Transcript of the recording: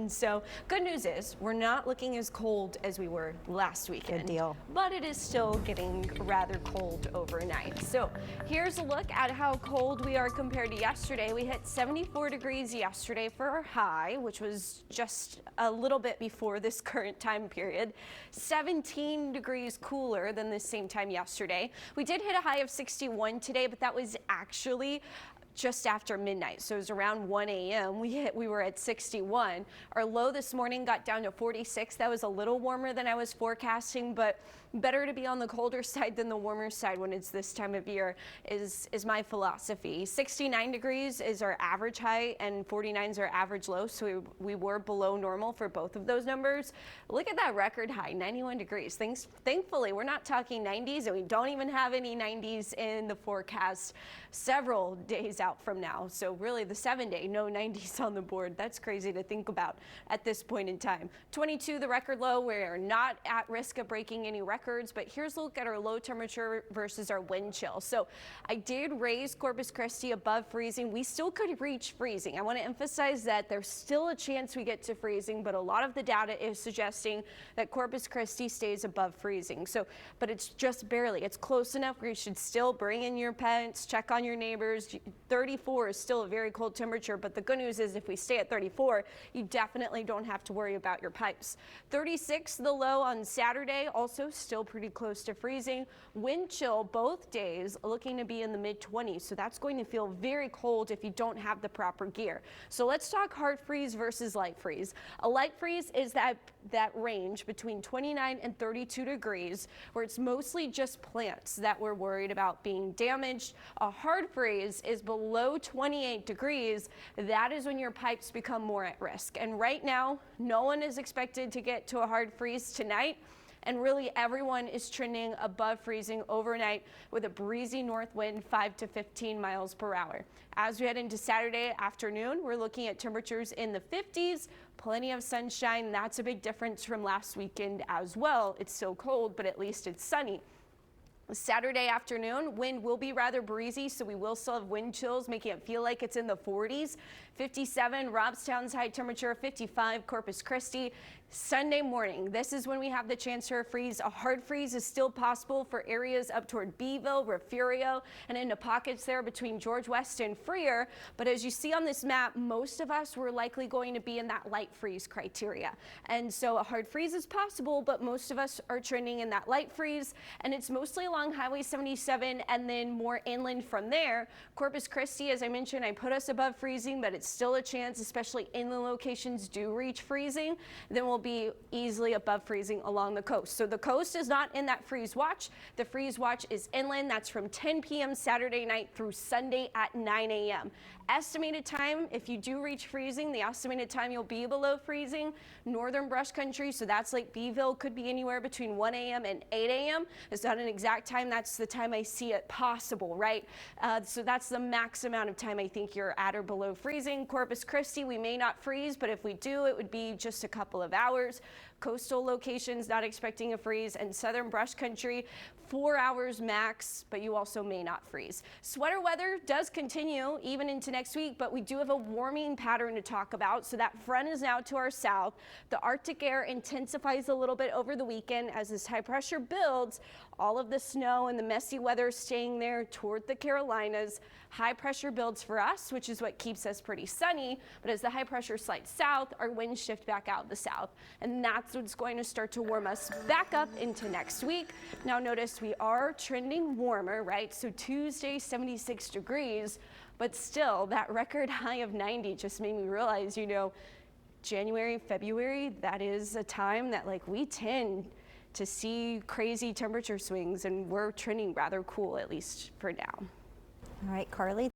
So good news is we're not looking as cold as we were last weekend. Good deal. But it is still getting rather cold overnight. So here's a look at how cold we are compared to yesterday. We hit 74 degrees yesterday for our high, which was just a little bit before this current time period. 17 degrees cooler than the same time yesterday. We did hit a high of 61 today, but that was actually just after midnight, so it was around 1 a.m. we were at 61. Our low this morning got down to 46. That was a little warmer than I was forecasting, but better to be on the colder side than the warmer side when it's this time of year is my philosophy. 69 degrees is our average high and 49 is our average low, so we were below normal for both of those numbers. Look at that record high, 91 degrees. Thankfully, we're not talking 90s, and we don't even have any 90s in the forecast several days out from now. So really the 7-day, no 90s on the board. That's crazy to think about at this point in time. 22, the record low. We're not at risk of breaking any records, but here's a look at our low temperature versus our wind chill. So I did raise Corpus Christi above freezing. We still could reach freezing. I want to emphasize that there's still a chance we get to freezing, but a lot of the data is suggesting that Corpus Christi stays above freezing. So, but it's just barely. It's close enough where you should still bring in your pets, check on your neighbors. 34 is still a very cold temperature, but the good news is if we stay at 34, you definitely don't have to worry about your pipes. 36, the low on Saturday, also still pretty close to freezing. Wind chill both days looking to be in the mid-20s, so that's going to feel very cold if you don't have the proper gear. So let's talk hard freeze versus light freeze. A light freeze is that range between 29 and 32 degrees where it's mostly just plants that we're worried about being damaged. A hard freeze is below 28 degrees. That is when your pipes become more at risk. And right now, no one is expected to get to a hard freeze tonight. And really everyone is trending above freezing overnight with a breezy north wind 5 to 15 miles per hour. As we head into Saturday afternoon, we're looking at temperatures in the 50s, plenty of sunshine. That's a big difference from last weekend as well. It's still cold, but at least it's sunny. Saturday afternoon, wind will be rather breezy, so we will still have wind chills, making it feel like it's in the 40s. 57, Robstown's high temperature, 55, Corpus Christi. Sunday morning, this is when we have the chance for a freeze. A hard freeze is still possible for areas up toward Beeville, Refugio, and into pockets there between George West and Freer. But as you see on this map, most of us were likely going to be in that light freeze criteria. And so a hard freeze is possible, but most of us are trending in that light freeze, and it's mostly along Highway 77 and then more inland from there. Corpus Christi, as I mentioned, I put us above freezing, but it's still a chance, especially inland locations do reach freezing. Then we'll be easily above freezing along the coast. So the coast is not in that freeze watch. The freeze watch is inland. That's from 10 p.m. Saturday night through Sunday at 9 a.m. Estimated time, if you do reach freezing, the estimated time you'll be below freezing, northern brush country, so that's like Beeville, could be anywhere between 1 a.m. and 8 a.m. It's not an exact time. That's the time I see it possible, right? So that's the max amount of time I think you're at or below freezing. Corpus Christi, we may not freeze, but if we do, it would be just a couple of hours. Coastal locations, not expecting a freeze, and southern brush country, 4 hours max, but you also may not freeze. Sweater weather does continue even into next week, but we do have a warming pattern to talk about. So that front is now to our south. The Arctic air intensifies a little bit over the weekend as this high pressure builds. All of the snow and the messy weather staying there toward the Carolinas. High pressure builds for us, which is what keeps us pretty sunny. But as the high pressure slides south, our winds shift back out the south. And that's what's going to start to warm us back up into next week. Now notice we are trending warmer, right? So Tuesday, 76 degrees, but still that record high of 90 just made me realize, you know, January, February, that is a time that like we tend to see crazy temperature swings, and we're trending rather cool, at least for now. All right, Carly.